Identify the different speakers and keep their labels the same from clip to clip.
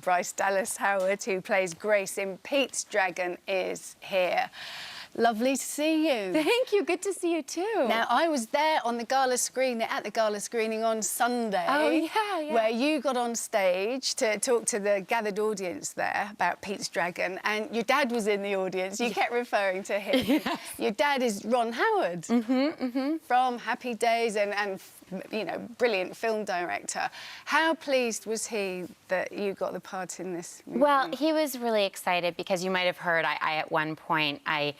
Speaker 1: Bryce Dallas Howard, who plays Grace in Pete's Dragon, is here. Lovely to see you.
Speaker 2: Thank you. Good to see you too.
Speaker 1: Now, I was there on the gala screening, at the gala screening on Sunday.
Speaker 2: Oh, yeah.
Speaker 1: Where you got on stage to talk to the gathered audience there about Pete's Dragon, and your dad was in the audience. You kept referring to him.
Speaker 2: Yes.
Speaker 1: Your dad is Ron Howard from Happy Days and you know, brilliant film director. How pleased was he that you got the part in this movie?
Speaker 2: Well, he was really excited because you might have heard I at one point, I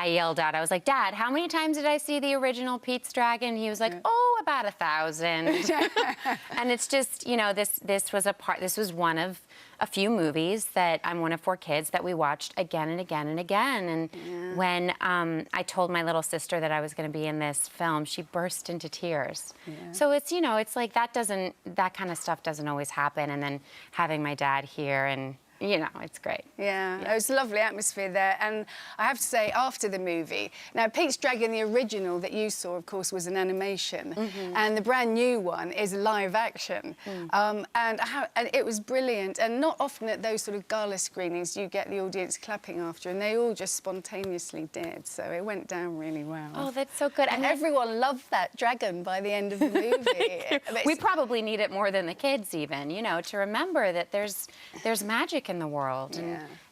Speaker 2: yelled out, I was like, Dad, how many times did I see the original Pete's Dragon? He was like, oh, about 1,000. And it's just, you know, this was one of a few movies that I'm one of 4 kids that we watched again and again and again. And when I told my little sister that I was going to be in this film, she burst into tears. So it's, you know, it's like that kind of stuff doesn't always happen. And then having my dad here and, you know, it's great.
Speaker 1: Yeah, it was a lovely atmosphere there. And I have to say, after the movie, now Pete's Dragon, the original that you saw, of course, was an animation. And the brand new one is live action. And it was brilliant. And not often at those sort of gala screenings you get the audience clapping after, and they all just spontaneously did. So it went down really well.
Speaker 2: Oh, that's so good.
Speaker 1: And everyone loved that dragon by the end of the movie.
Speaker 2: We probably need it more than the kids even, you know, to remember that there's magic in the world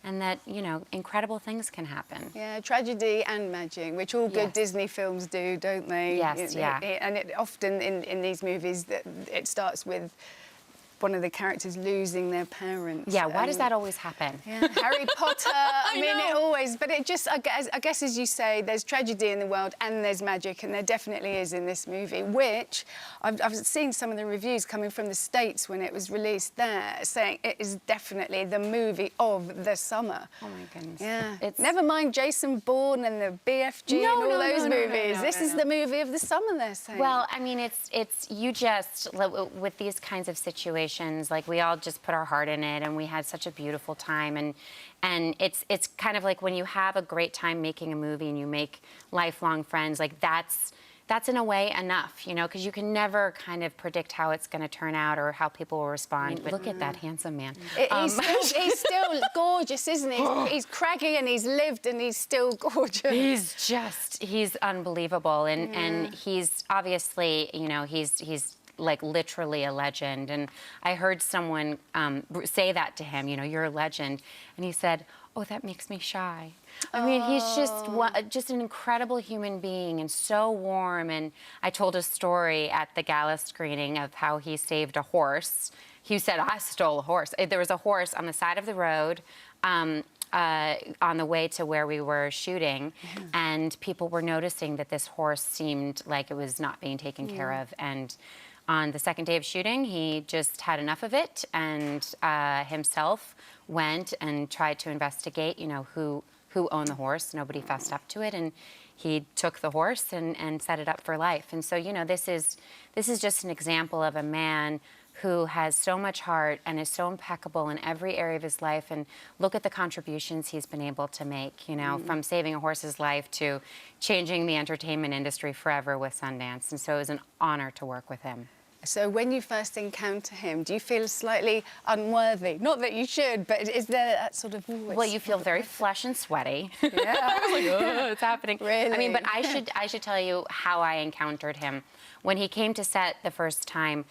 Speaker 2: and that, you know, incredible things can happen.
Speaker 1: Yeah, tragedy and magic, which all good Disney films do, don't they?
Speaker 2: Yes,
Speaker 1: And it often in these movies, it starts with one of the characters losing their parents.
Speaker 2: Yeah, why does that always happen?
Speaker 1: Yeah, Harry Potter, I mean, it always, but it just, I guess, as you say, there's tragedy in the world and there's magic, and there definitely is in this movie, which I've seen some of the reviews coming from the States when it was released there, saying it is definitely the movie of the summer.
Speaker 2: Oh, my goodness.
Speaker 1: Yeah. Never mind Jason Bourne and the BFG and all those movies. This is the movie of the summer, they're saying.
Speaker 2: Well, I mean, it's you just, with these kinds of situations, like we all just put our heart in it and we had such a beautiful time, and it's kind of like when you have a great time making a movie and you make lifelong friends, like that's in a way enough, you know, because you can never kind of predict how it's going to turn out or how people will respond. I mean, but look at that handsome man.
Speaker 1: He's still gorgeous, isn't he? He's craggy and he's lived and he's still gorgeous.
Speaker 2: He's unbelievable, and he's obviously, you know, he's like literally a legend. And I heard someone say that to him, you know, you're a legend. And he said, oh, that makes me shy. I mean, he's just an incredible human being and so warm. And I told a story at the gala screening of how he saved a horse. He said, I stole a horse. There was a horse on the side of the road on the way to where we were shooting, and people were noticing that this horse seemed like it was not being taken care of. And on the second day of shooting, he just had enough of it and himself went and tried to investigate, you know, who owned the horse. Nobody fessed up to it, and he took the horse and set it up for life. And so, you know, this is just an example of a man who has so much heart and is so impeccable in every area of his life. And look at the contributions he's been able to make, you know, from saving a horse's life to changing the entertainment industry forever with Sundance. And so it was an honor to work with him.
Speaker 1: So when you first encounter him, do you feel slightly unworthy? Not that you should, but is there that sort of...
Speaker 2: Well, you feel very flush and sweaty.
Speaker 1: Yeah.
Speaker 2: I was like, oh, it's happening.
Speaker 1: Really?
Speaker 2: I mean, but I should tell you how I encountered him. When he came to set the first time,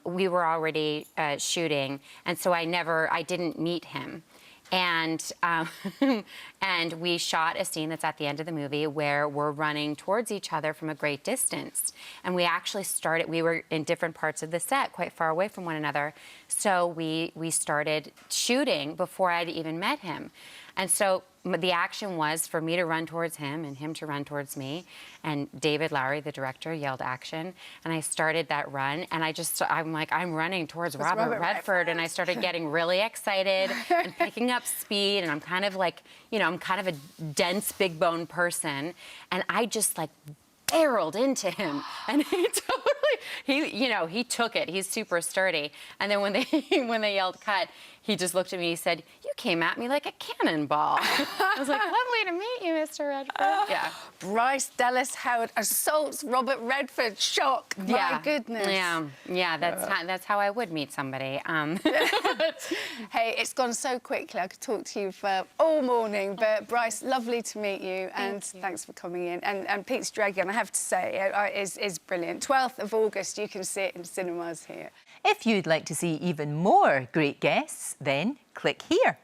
Speaker 2: we were already shooting, and so I didn't meet him. And and we shot a scene that's at the end of the movie where we're running towards each other from a great distance. And we actually we were in different parts of the set, quite far away from one another. So we started shooting before I'd even met him. And so the action was for me to run towards him and him to run towards me. And David Lowery, the director, yelled action. And I started that run. And I'm like, I'm running towards Robert Redford. And I started getting really excited and picking up speed. And I'm kind of like, you know, I'm kind of a dense, big bone person. And I just like barreled into him. And he took it. He's super sturdy. And then when they yelled cut, he just looked at me and he said, you came at me like a cannonball. I was like, lovely to meet you, Mr. Redford. Yeah.
Speaker 1: Bryce Dallas Howard assaults Robert Redford. Shock. My goodness.
Speaker 2: Yeah, that's how I would meet somebody.
Speaker 1: Hey, it's gone so quickly. I could talk to you for all morning, but Bryce, lovely to meet you, and thanks for coming in. And Pete's Dragon, I have to say, is brilliant. 12th of August, you can see it in cinemas here.
Speaker 3: If you'd like to see even more great guests, then click here.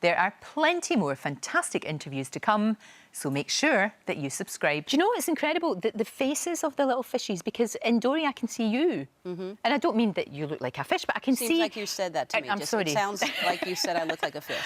Speaker 3: There are plenty more fantastic interviews to come, so make sure that you subscribe.
Speaker 4: Do you know what's incredible? The faces of the little fishies, because in Dory I can see you. And I don't mean that you look like a fish, but I can see...
Speaker 5: Seems like you said that to me.
Speaker 4: I'm sorry.
Speaker 5: It sounds like you said I look like a fish.